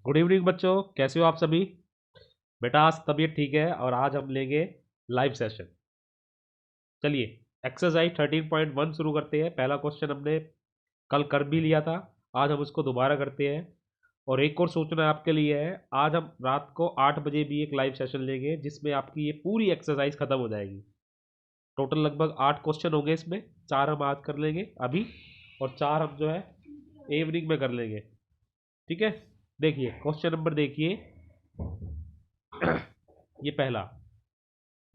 Good evening बच्चों, कैसे हो आप सभी। बेटा आज तबीयत ठीक है और आज हम लेंगे लाइव सेशन। चलिए, एक्सरसाइज 13.1 शुरू करते हैं। पहला क्वेश्चन हमने कल कर भी लिया था, आज हम उसको दोबारा करते हैं। और एक और सोचना आपके लिए है, आज हम रात को 8 बजे भी एक लाइव सेशन लेंगे जिसमें आपकी ये पूरी एक्सरसाइज खत्म हो जाएगी। टोटल लगभग 8 क्वेश्चन होंगे इसमें। 4 हम आज कर लेंगे अभी, और 4 हम जो है इवनिंग में कर लेंगे। ठीक है, देखिए क्वेश्चन नंबर देखिए। ये पहला,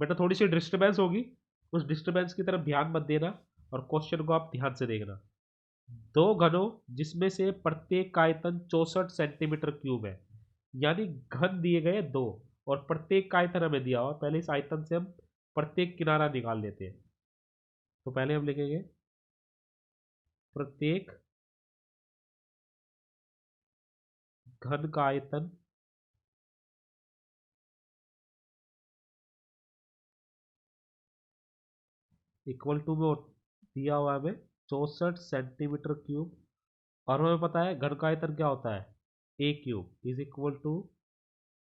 बेटा थोड़ी सी डिस्टरबेंस होगी, उस डिस्टरबेंस की तरफ ध्यान मत देना और क्वेश्चन को आप ध्यान से देखना। दो घनों जिसमें से प्रत्येक का आयतन 64 सेंटीमीटर क्यूब है, यानी घन दिए गए दो और प्रत्येक का आयतन हमें दिया हुआ। पहले इस आयतन से हम प्रत्येक किनारा निकाल लेते हैं। तो पहले हम लिखेंगे प्रत्येक घन का आयतन इक्वल टू में दिया हुआ है हमें 64 सेंटीमीटर क्यूब। और हमें पता है घन का आयतन क्या होता है, a cube is equal to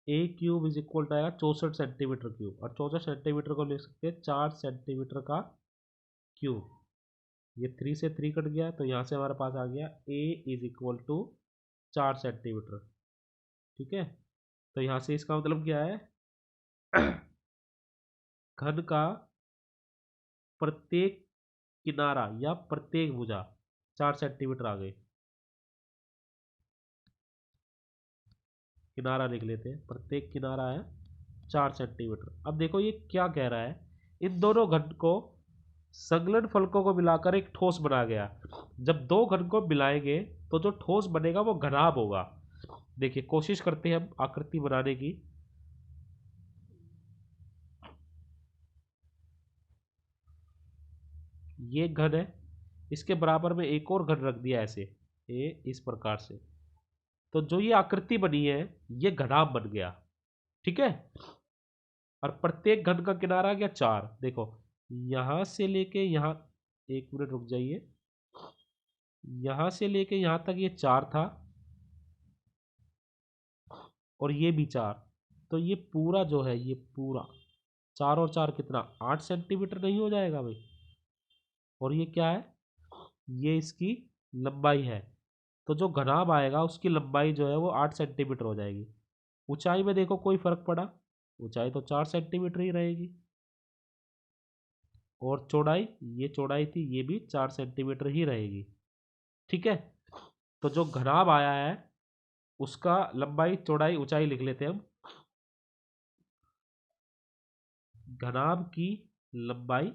a cube is equal to आएगा 64 सेंटीमीटर क्यूब, और 64 सेंटीमीटर को लिख सकते हैं 4 सेंटीमीटर का क्यूब। ये 3 से 3 कट गया तो यहाँ से हमारे पास आ गया ए इज इक्वल टू 4 सेंटीमीटर। ठीक है, तो यहाँ से इसका मतलब क्या है, घन का प्रत्येक किनारा या प्रत्येक भुजा 4 सेंटीमीटर आ गई। किनारा लिख लेते हैं, प्रत्येक किनारा है 4 सेंटीमीटर। अब देखो ये क्या कह रहा है, इन दोनों घन को संलग्न फलकों को मिलाकर एक ठोस बना गया। जब दो घन को मिलाएंगे तो जो ठोस बनेगा वो घनाभ होगा। देखिए कोशिश करते हैं हम आकृति बनाने की। ये घन है, इसके बराबर में एक और घन रख दिया ऐसे, ये इस प्रकार से। तो जो ये आकृति बनी है ये घनाभ बन गया। ठीक है, और प्रत्येक घन का किनारा गया 4। देखो यहां से लेके यहां, एक मिनट रुक जाइए, यहां से लेके यहां तक ये 4 था और ये भी 4। तो ये पूरा जो है, ये पूरा 4 और 4 कितना, 8 सेंटीमीटर नहीं हो जाएगा भाई। और ये क्या है, ये इसकी लंबाई है। तो जो घनाभ आएगा उसकी लंबाई जो है वो 8 सेंटीमीटर हो जाएगी। ऊंचाई में देखो कोई फर्क पड़ा, ऊंचाई तो 4 सेंटीमीटर ही रहेगी। और चौड़ाई, ये चौड़ाई थी, ये भी 4 सेंटीमीटर ही रहेगी। ठीक है, तो जो घनाभ आया है उसका लंबाई चौड़ाई ऊंचाई लिख लेते हैं हम। घनाभ की लंबाई,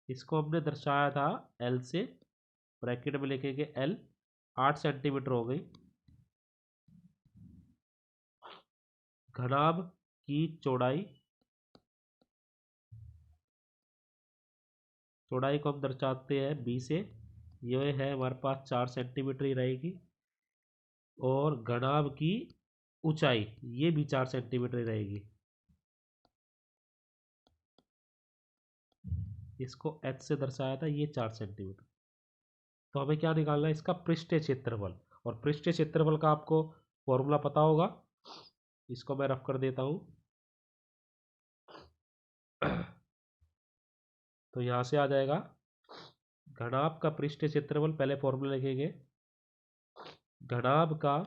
इसको हमने दर्शाया था एल से, ब्रैकेट में लिखेंगे एल, 8 सेंटीमीटर हो गई। घनाभ की चौड़ाई, चौड़ाई को हम दर्शाते हैं बी से, यह है हमारे पास 4 सेंटीमीटर ही रहेगी। और घनाभ की ऊंचाई ये भी 4 सेंटीमीटर ही रहेगी। इसको एच से दर्शाया था, ये 4 सेंटीमीटर। तो हमें क्या निकालना है, इसका पृष्ठीय क्षेत्रफल। और पृष्ठीय क्षेत्रफल का आपको फॉर्मूला पता होगा, इसको मैं रफ कर देता हूं। तो यहां से आ जाएगा घनाभ का पृष्ठीय क्षेत्रफल, पहले फॉर्मूला लिखेंगे, घनाभ का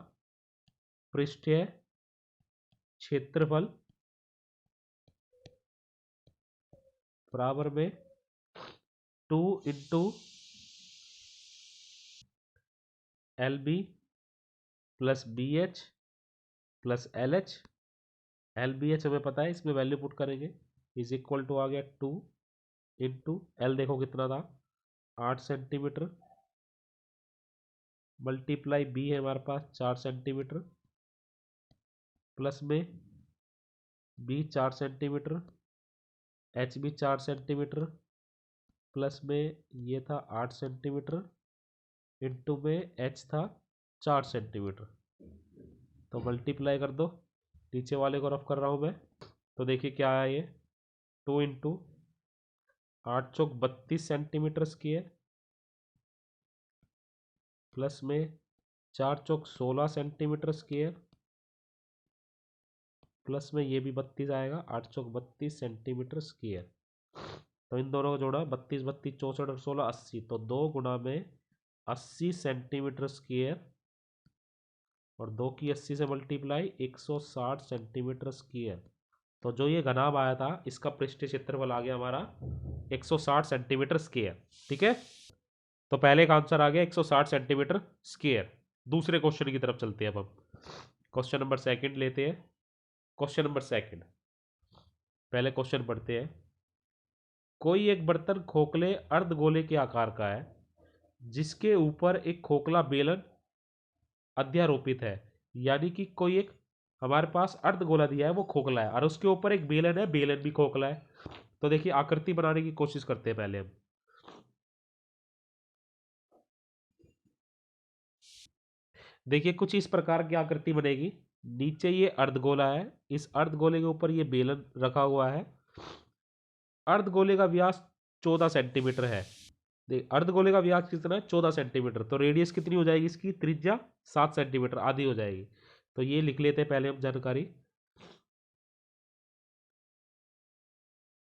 पृष्ठीय क्षेत्रफल बराबर में 2 into LB plus BH plus LH। LBH हमें पता है, इसमें वैल्यू पुट करेंगे, इज इक्वल टू आ गया 2 इंटू L, देखो कितना था 8 सेंटीमीटर, मल्टीप्लाई B है हमारे पास 4 सेंटीमीटर, प्लस में B 4 सेंटीमीटर, H भी 4 सेंटीमीटर, प्लस में ये था 8 सेंटीमीटर, इंटू में H था 4 सेंटीमीटर। तो मल्टीप्लाई कर दो, नीचे वाले को रफ कर रहा हूँ मैं। तो देखिए क्या आया ये, 2 इंटू 8 चौक 32 सेंटीमीटर स्क्वायर, प्लस में 4 चौक 16 सेंटीमीटर स्क्वायर, प्लस में ये भी 32 आएगा, 8 चौक 32 सेंटीमीटर स्क्वायर। तो इन दोनों को जोड़ा, 32 32 64 और 16 80, तो 2 गुना में 80 सेंटीमीटर स्क्वायर और 2 की 80 से मल्टीप्लाई 160 सेंटीमीटर स्क्वायर। तो जो ये घनाभ आया था इसका पृष्ठीय क्षेत्रफल आ गया हमारा 160 सेंटीमीटर स्क्वायर। ठीक है, तो पहले का आंसर आ गया 160 सेंटीमीटर स्क्वायर। दूसरे क्वेश्चन की तरफ चलते हैं अब हम। क्वेश्चन नंबर सेकंड लेते हैं। क्वेश्चन नंबर सेकंड, पहले क्वेश्चन पढ़ते हैं। कोई एक बर्तन खोखले अर्धगोले के आकार का है जिसके ऊपर एक खोखला बेलन अध्यारोपित है। यानी कि कोई एक हमारे पास अर्धगोला दिया है, वो खोखला है और उसके ऊपर एक बेलन है, बेलन भी खोखला है। तो देखिए आकृति बनाने की कोशिश करते हैं पहले हम। देखिए कुछ इस प्रकार की आकृति बनेगी। नीचे ये अर्धगोला है, इस अर्धगोले के ऊपर ये बेलन रखा हुआ है। अर्धगोले का व्यास 14 सेंटीमीटर है। देख अर्धगोले का व्यास कितना है, 14 सेंटीमीटर। तो रेडियस कितनी हो जाएगी इसकी, त्रिज्या 7 सेंटीमीटर, आधी हो जाएगी। तो ये लिख लेते हैं पहले हम जानकारी।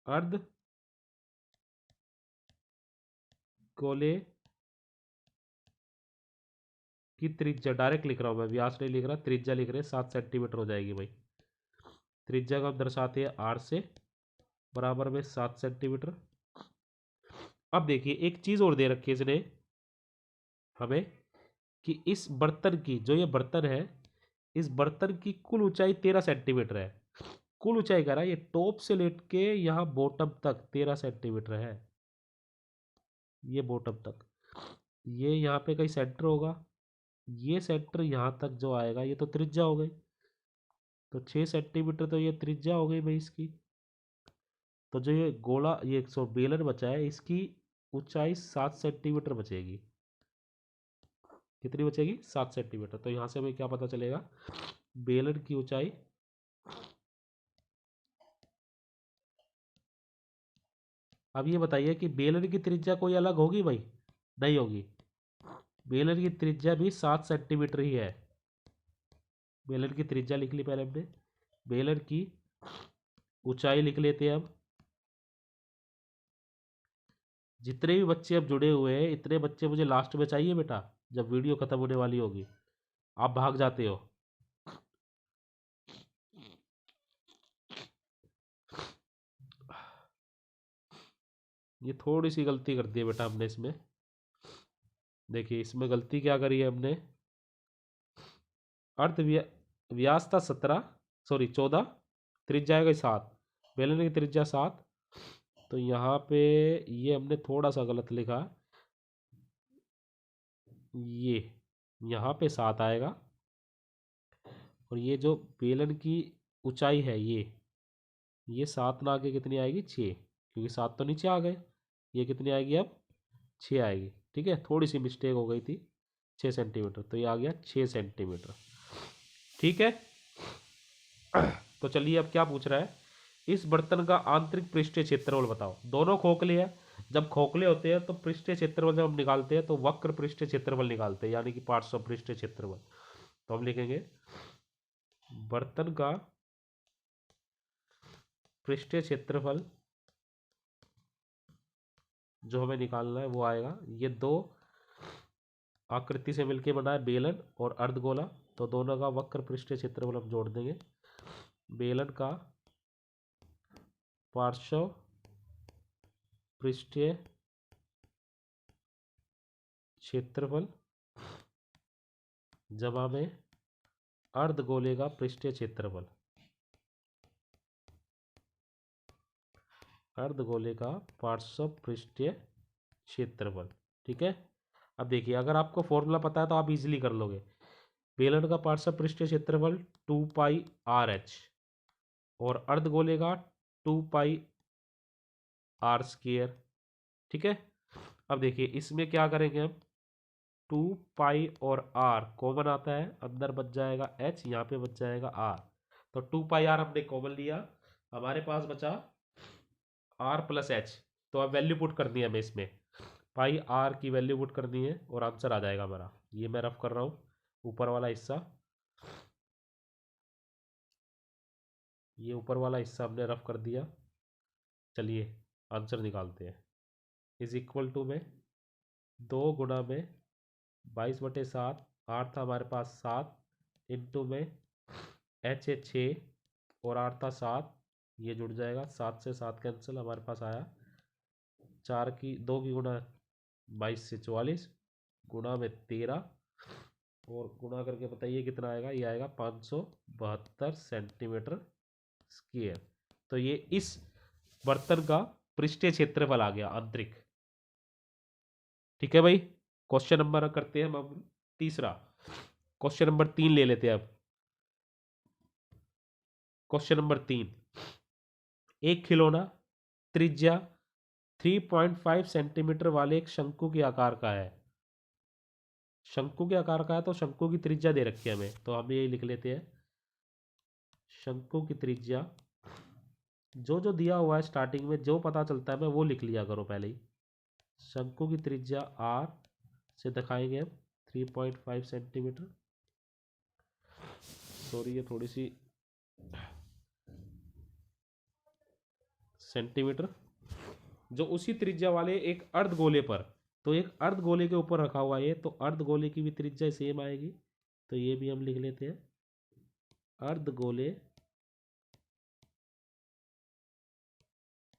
अर्ध गोले की त्रिज्या, डायरेक्ट लिख रहा हूं मैं, व्यास नहीं लिख रहा, त्रिज्या लिख रहे हैं, 7 सेंटीमीटर हो जाएगी भाई। त्रिज्या को हम दर्शाते हैं आर से, बराबर में 7 सेंटीमीटर। अब देखिए एक चीज और दे रखी है इसने हमें, कि इस बर्तन की, जो ये बर्तन है, इस बर्तन की कुल ऊंचाई 13 सेंटीमीटर है। कुल ऊंचाई कह रहा है, ये टॉप से लेट के यहाँ बॉटम तक 13 सेंटीमीटर है। ये बॉटम तक, ये यहाँ पे कहीं सेंटर होगा, ये सेंटर यहाँ तक जो आएगा ये तो त्रिज्या हो गई। तो 6 सेंटीमीटर तो ये त्रिज्या हो गई भाई इसकी। तो जो ये गोला, ये बेलन बचा है, इसकी ऊंचाई 7 सेंटीमीटर बचेगी। कितनी बचेगी, 7 सेंटीमीटर। तो यहाँ से हमें क्या पता चलेगा, बेलन की ऊंचाई, अब ये बताइए कि बेलन की त्रिज्या कोई अलग होगी भाई, नहीं होगी। बेलन की त्रिज्या भी 7 सेंटीमीटर ही है। बेलन की त्रिज्या लिख ली पहले हमने, बेलन की ऊंचाई लिख लेते हैं अब। जितने भी बच्चे अब जुड़े हुए हैं, इतने बच्चे मुझे लास्ट में चाहिए बेटा, जब वीडियो खत्म होने वाली होगी। आप भाग जाते हो। ये थोड़ी सी गलती कर दी है बेटा हमने इसमें। देखिए इसमें गलती क्या करी है हमने, अर्ध व्यास था 17, सॉरी 14, त्रिज्या है 7, बेलन की त्रिज्या 7। तो यहाँ पे ये हमने थोड़ा सा गलत लिखा, ये यहाँ पे 7 आएगा, और ये जो बेलन की ऊंचाई है ये 7 ना आके कितनी आएगी, 6, क्योंकि 7 तो नीचे आ गए। ये कितनी आएगी अब, 6 आएगी। ठीक है, थोड़ी सी मिस्टेक हो गई थी, 6 सेंटीमीटर, तो ये आ गया 6 सेंटीमीटर। ठीक है, तो चलिए अब क्या पूछ रहा है, इस बर्तन का आंतरिक पृष्ठीय क्षेत्रफल बताओ। दोनों खोखले हैं, जब खोखले होते हैं तो पृष्ठीय क्षेत्रफल जब हम निकालते हैं तो वक्र पृष्ठीय क्षेत्रफल निकालते हैं, यानी कि पार्श्व पृष्ठीय क्षेत्रफल। तो हम लिखेंगे बर्तन का पृष्ठीय क्षेत्रफल जो हमें निकालना है वो आएगा, ये दो आकृति से मिलके बना है, बेलन और अर्धगोला। तो दोनों का वक्र पृष्ठीय क्षेत्रफल हम जोड़ देंगे। बेलन का पार्श्व पृष्ठीय क्षेत्रफल जमा में अर्धगोले का पृष्ठीय क्षेत्रफल, अर्धगोले का पार्श्व पृष्ठीय क्षेत्रफल। ठीक है, अब देखिए अगर आपको फॉर्मूला पता है तो आप इजीली कर लोगे। बेलन का पार्श्व पृष्ठीय क्षेत्रफल 2πr/h और अर्धगोले का 2πr²। ठीक है, अब देखिए इसमें क्या करेंगे हम, 2π और r कॉमन आता है, अंदर बच जाएगा h, यहाँ पे बच जाएगा r। तो 2πr हमने कॉमन लिया, हमारे पास बचा r+h। तो अब वैल्यू पुट करनी है हमें इसमें, पाई r की वैल्यू पुट करनी है और आंसर आ जाएगा हमारा। ये मैं रफ कर रहा हूँ, ऊपर वाला हिस्सा, ये ऊपर वाला हिस्सा हमने रफ कर दिया। चलिए आंसर निकालते हैं। इज इक्वल टू में 2 में 22/7, 8 था हमारे पास 7, इंटू में एच ए 6 और 8 था 7, ये जुड़ जाएगा, 7 से 7 कैंसिल, हमारे पास आया 4 की 2 की गुणा 22 से 44, गुणा में 13, और गुणा करके बताइए कितना आएगा। ये आएगा 572 सेंटीमीटर स्क्वायर। तो ये इस बर्तन का पृष्ठीय क्षेत्रफल आ गया आंतरिक। ठीक है भाई, क्वेश्चन नंबर करते हैं हम तीसरा। क्वेश्चन नंबर 3 ले लेते हैं अब। क्वेश्चन नंबर 3, एक खिलौना त्रिज्या 3.5 सेंटीमीटर वाले एक शंकु के आकार का है। शंकु के आकार का है तो शंकु की त्रिज्या दे रखी है हमें, तो हम यही लिख लेते हैं शंकु की त्रिज्या। जो जो दिया हुआ है स्टार्टिंग में जो पता चलता है मैं वो लिख लिया करो पहले ही। शंकु की त्रिज्या आर से दिखाएंगे हम 3.5 सेंटीमीटर। सॉरी, ये थोड़ी सी सेंटीमीटर, जो उसी त्रिज्या वाले एक अर्धगोले पर, तो एक अर्धगोले के ऊपर रखा हुआ है, तो अर्धगोले की भी त्रिज्या सेम आएगी, तो ये भी हम लिख लेते हैं अर्धगोले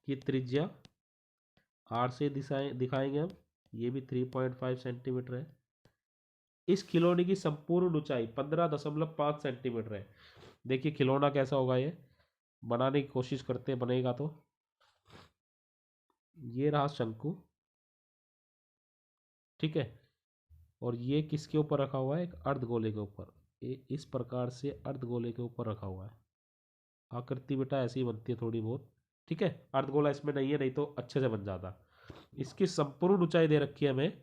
की त्रिज्या आर से दिखाएंगे हम, ये भी 3.5 सेंटीमीटर है। इस खिलौने की संपूर्ण ऊंचाई 15.5 सेंटीमीटर है। देखिए खिलौना कैसा होगा, ये बनाने की कोशिश करते हैं, बनेगा तो। ये रहा शंकु, ठीक है, और ये किसके ऊपर रखा हुआ है, एक अर्धगोले के ऊपर। ये इस प्रकार से अर्धगोले के ऊपर रखा हुआ है। आकृति बेटा ऐसी ही बनती है थोड़ी बहुत, ठीक है। अर्धगोला इसमें नहीं है, नहीं तो अच्छे से बन जाता। इसकी संपूर्ण ऊंचाई दे रखी है हमें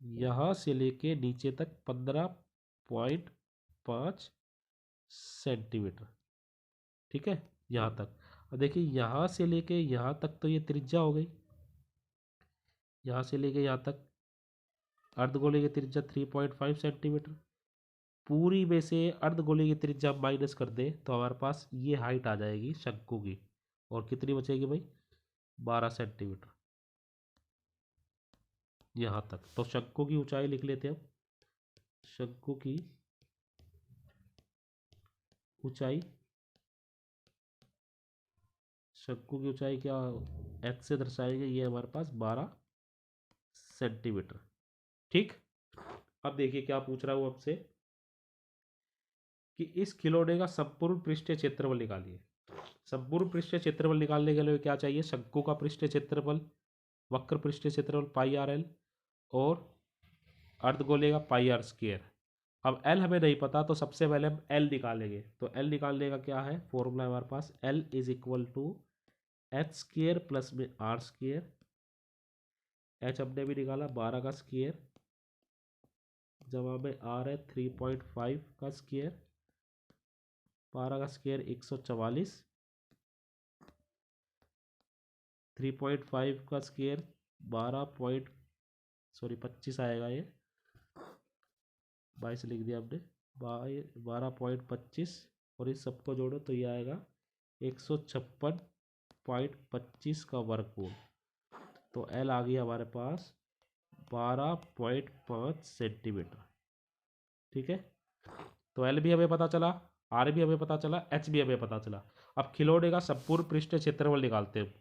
यहां से लेके नीचे तक 15.5 सेंटीमीटर, ठीक है, यहाँ तक। और देखिए यहाँ से लेके यहाँ तक तो ये त्रिज्या हो गई, यहाँ से लेके यहाँ तक अर्धगोले की त्रिज्या 3.5 सेंटीमीटर। पूरी में से अर्धगोले की त्रिज्या माइनस कर दे तो हमारे पास ये हाइट आ जाएगी शंकु की, और कितनी बचेगी भाई, 12 सेंटीमीटर यहाँ तक। तो शंकु की ऊंचाई लिख लेते हैं हम। शंकु की ऊंचाई, शंकु की ऊंचाई क्या एच से दर्शाएंगे, ये हमारे पास 12 सेंटीमीटर, ठीक। अब देखिए क्या पूछ रहा हूं आपसे कि इस खिलौने का संपूर्ण पृष्ठीय क्षेत्रफल निकालिए। संपूर्ण पृष्ठीय क्षेत्रफल निकालने के लिए क्या चाहिए, शंकु का पृष्ठीय क्षेत्रफल, वक्र पृष्ठीय क्षेत्रफल पाई आर एल, और अर्धगोले का पाई आर स्क्वायर। अब एल हमें नहीं पता तो सबसे पहले हम एल निकालेंगे। तो एल निकालने का क्या है फॉर्मूला, हमारे पास L is equal to H square plus में आर स्क्वायर। एच हमने भी निकाला 12 का स्क्वायर, जमा में आर है 3.5 का स्क्वायर, 12 का स्क्वायर 144, 3.5 का स्क्वायर 25 आएगा, ये 22 लिख दिया हमने, 12.25, और इस सबको जोड़ो तो ये आएगा 156.25 का वर्गमूल। तो एल आ गया हमारे पास 12.5 सेंटीमीटर, ठीक है। तो एल भी हमें पता चला, आर भी हमें पता चला, एच भी हमें पता चला। अब खिलौने का संपूर्ण पृष्ठीय क्षेत्रफल निकालते हैं,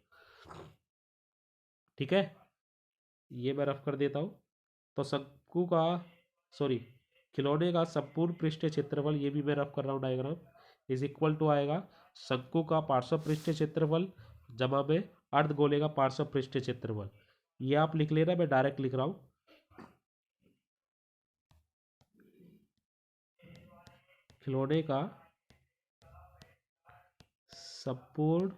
ठीक है। ये मैं रफ कर देता हूँ। तो शंकु का, सॉरी, खिलौने का संपूर्ण पृष्ठीय क्षेत्रफल, ये भी मैं रफ कर रहा हूँ डायग्राम, इज इक्वल टू आएगा शंकु का पार्श्व पृष्ठीय क्षेत्रफल जमा में अर्धगोले का पार्श्व पृष्ठीय क्षेत्रफल। ये आप लिख लेना, मैं डायरेक्ट लिख रहा हूँ। खिलौने का संपूर्ण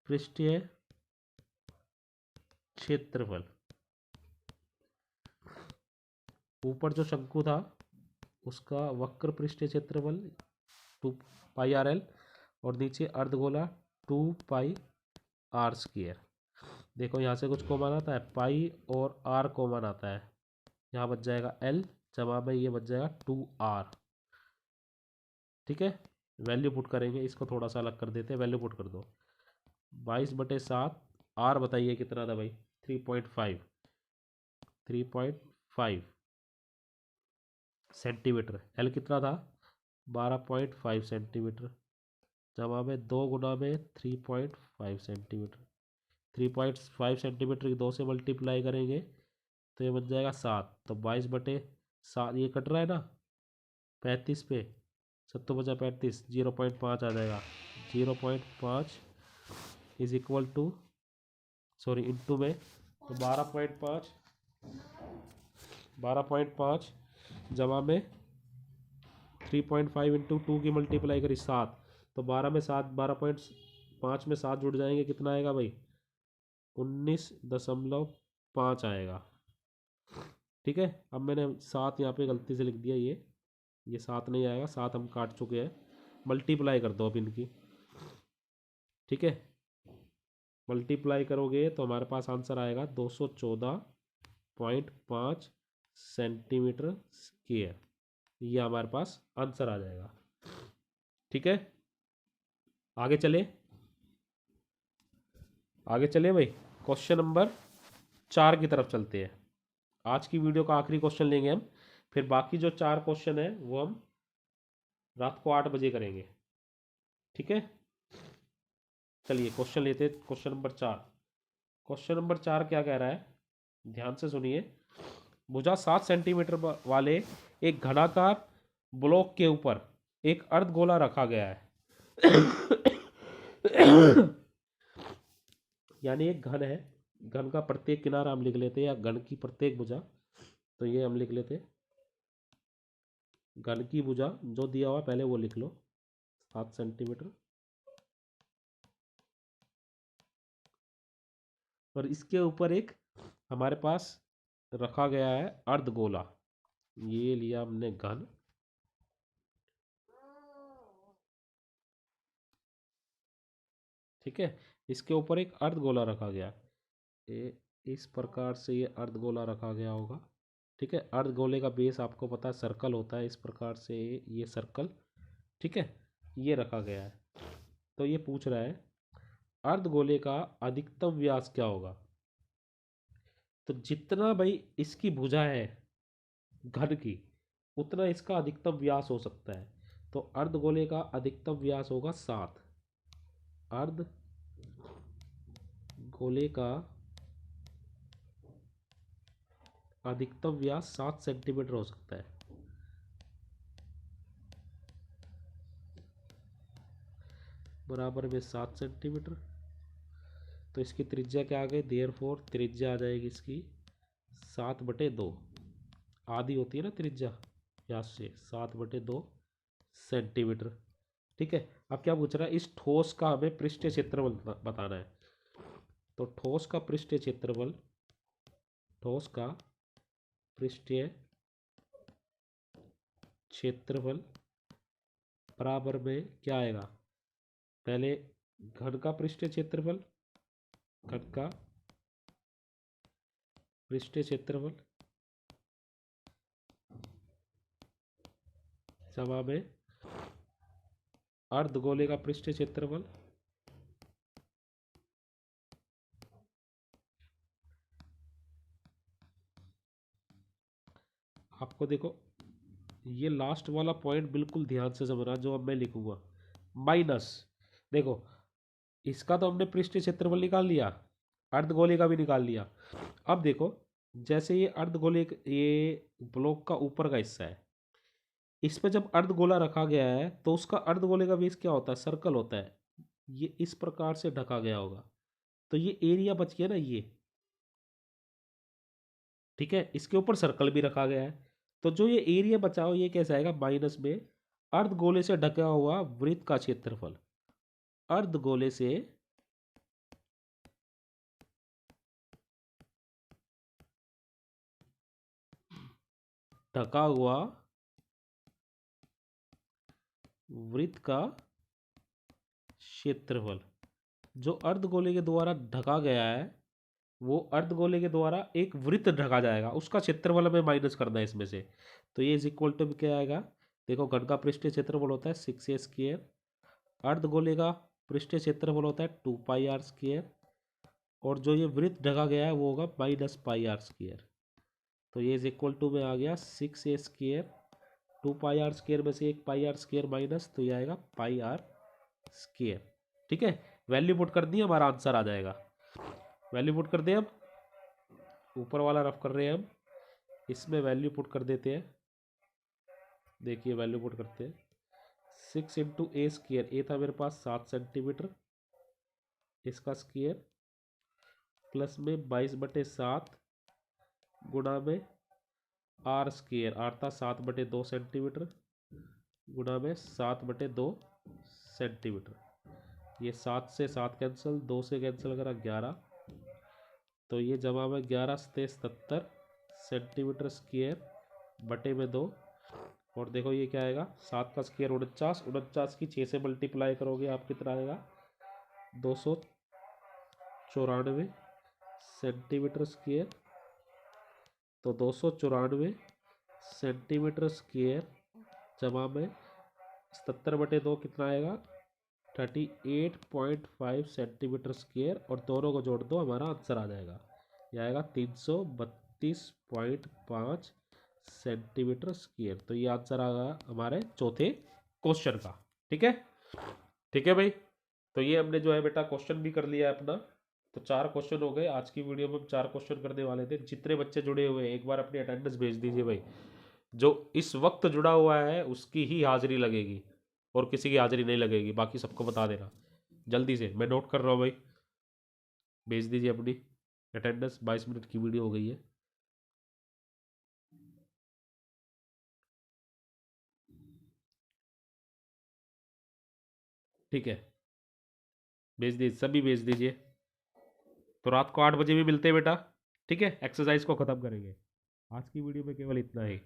पृष्ठीय क्षेत्रफल, ऊपर जो शंकु था उसका वक्र पृष्ठीय क्षेत्रफल 2πr l, और नीचे अर्धगोला 2πr स्क्वायर। देखो यहाँ से कुछ कॉमन आता है, पाई और आर कॉमन आता है, यहाँ बच जाएगा एल, जमा में ये बच जाएगा 2r। ठीक है, वैल्यू पुट करेंगे, इसको थोड़ा सा अलग कर देते हैं, वैल्यू पुट कर दो। 22/7, आर बताइए कितना था भाई? 3.5, 3.5 सेंटीमीटर। एल कितना था? 12.5 सेंटीमीटर, जमा में 2 गुना में 3.5 सेंटीमीटर। 3.5 सेंटीमीटर की 2 से मल्टीप्लाई करेंगे तो ये बन जाएगा 7। तो 22/7, ये कट रहा है ना 35 पे, 7×35, 0.5 आ जाएगा। 0.5 is equal to, sorry into में, तो 12.5, 12.5 जमा में 3.5 इंटू 2 की मल्टीप्लाई करी 7, तो 12 में 7, 12.5 में 7 जुड़ जाएंगे, कितना आएगा भाई? 19.5 आएगा। ठीक है, अब मैंने 7 यहाँ पे गलती से लिख दिया, ये 7 नहीं आएगा, 7 हम काट चुके हैं। मल्टीप्लाई कर दो अब इनकी। ठीक है, मल्टीप्लाई करोगे तो हमारे पास आंसर आएगा 214.5 सेंटीमीटर स्क्वायर। ये हमारे पास आंसर आ जाएगा। ठीक है, आगे चले, आगे चले भाई। क्वेश्चन नंबर 4 की तरफ चलते हैं। आज की वीडियो का आखिरी क्वेश्चन लेंगे हम, फिर बाकी जो 4 क्वेश्चन है वो हम रात को 8 बजे करेंगे। ठीक है, चलिए क्वेश्चन लेते हैं। क्वेश्चन नंबर 4, क्वेश्चन नंबर 4 क्या कह रहा है, ध्यान से सुनिए। भुजा 7 सेंटीमीटर वाले एक घनाकार ब्लॉक के ऊपर एक अर्धगोला रखा गया है। यानी एक घन है, घन का प्रत्येक किनारा हम लिख लेते हैं, या घन की प्रत्येक भुजा, तो ये हम लिख लेते हैं। घन की भुजा जो दिया हुआ पहले वो लिख लो, 7 सेंटीमीटर, और इसके ऊपर एक हमारे पास रखा गया है अर्धगोला। ये लिया हमने घन, ठीक है, इसके ऊपर एक अर्धगोला रखा गया। इस प्रकार से ये अर्धगोला रखा गया होगा। ठीक है, अर्धगोले का बेस आपको पता है सर्कल होता है, इस प्रकार से ये सर्कल, ठीक है, ये रखा गया है। तो ये पूछ रहा है अर्धगोले का अधिकतम व्यास क्या होगा। तो जितना भाई इसकी भुजा है घन की, उतना इसका अधिकतम व्यास हो सकता है। तो अर्धगोले का अधिकतम व्यास होगा 7। अर्धगोले का अधिकतम व्यास 7 सेंटीमीटर हो सकता है। बराबर में 7 सेंटीमीटर, तो इसकी त्रिज्या क्या आ गई? देयरफॉर त्रिज्या आ जाएगी इसकी 7/2, आधी होती है ना त्रिज्या व्यास से, 7/2 सेंटीमीटर। ठीक है, अब क्या पूछ रहा है, इस ठोस का हमें पृष्ठीय क्षेत्रफल बताना है। तो ठोस का पृष्ठीय क्षेत्रफल, ठोस का पृष्ठीय क्षेत्रफल बराबर में क्या आएगा? पहले घन का पृष्ठीय क्षेत्रफल, घन का पृष्ठीय क्षेत्रफल जमा में अर्धगोले का पृष्ठीय क्षेत्रफल आपको देखो ये लास्ट वाला पॉइंट बिल्कुल ध्यान से समझना, जो अब मैं लिखूंगा, माइनस, देखो इसका तो हमने पृष्ठीय क्षेत्रफल निकाल लिया, अर्धगोले का भी निकाल लिया। अब देखो जैसे ये अर्धगोले, ये ब्लॉक का ऊपर का हिस्सा है, इस पे जब अर्धगोला रखा गया है तो उसका अर्धगोले का बेस क्या होता है? सर्कल होता है। ये इस प्रकार से ढका गया होगा, तो ये एरिया बच गया ना ये, ठीक है, इसके ऊपर सर्कल भी रखा गया है। तो जो ये एरिया बचा हो ये कैसे आएगा? माइनस में अर्धगोले से ढका हुआ वृत्त का क्षेत्रफल, अर्धगोले से ढका हुआ वृत्त का क्षेत्रफल, जो अर्धगोले के द्वारा ढका गया है वो अर्धगोले के द्वारा एक वृत्त ढका जाएगा, उसका क्षेत्रफल हमें माइनस करना है इसमें से। तो ये इज इक्वल टू क्या आएगा, देखो घन का पृष्ठीय क्षेत्रफल होता है 6a², अर्धगोले का पृष्ठीय क्षेत्रफल होता है 2πr², और जो ये वृत्त ढका गया है वो होगा -πr²। तो ये इज इक्वल टू में आ गया 6a², 2πr² में से एक πr² माइनस, तो ये आएगा πr²। ठीक है, वैल्यू पुट कर दी, हमारा आंसर आ जाएगा। वैल्यू पुट कर दें, अब ऊपर वाला रफ कर रहे हैं हम, इसमें वैल्यू पुट कर देते हैं। देखिए वैल्यू पुट करते हैं, 6 इंटू a², ए था मेरे पास 7 सेंटीमीटर, इसका स्क्वायर प्लस में 22/7 गुणा में r², आर था 7/2 सेंटीमीटर गुणा में 7/2 सेंटीमीटर। ये 7 से 7 कैंसिल, 2 से कैंसिल करा 11, तो ये जमा में 11 से 77 सेंटीमीटर स्क्वायर बटे में 2। और देखो ये क्या आएगा, 7 का स्क्वायर 49, 49 की 6 से मल्टीप्लाई करोगे आप कितना आएगा, 294 सेंटीमीटर स्क्वायर। तो 294 सेंटीमीटर स्क्वायर जमा में 77/2 कितना आएगा, 38.5 सेंटीमीटर स्क्वायर, और दोनों को जोड़ दो, हमारा आंसर आ जाएगा। यह आएगा 332.5 सेंटीमीटर स्क्वायर। तो ये आंसर आ गया हमारे चौथे क्वेश्चन का। ठीक है, ठीक है भाई। तो ये हमने जो है बेटा क्वेश्चन भी कर लिया है अपना। तो 4 क्वेश्चन हो गए आज की वीडियो में, हम 4 क्वेश्चन करने वाले थे। जितने बच्चे जुड़े हुए हैं एक बार अपनी अटेंडेंस भेज दीजिए भाई, जो इस वक्त जुड़ा हुआ है उसकी ही हाजिरी लगेगी और किसी की हाजिरी नहीं लगेगी, बाकी सबको बता देना जल्दी से। मैं नोट कर रहा हूँ भाई, भेज दीजिए अपनी अटेंडेंस। 22 मिनट की वीडियो हो गई है। ठीक है, भेज दीजिए, सभी भेज दीजिए। तो रात को 8 बजे भी मिलते हैं बेटा। ठीक है, एक्सरसाइज को ख़त्म करेंगे। आज की वीडियो में केवल इतना ही।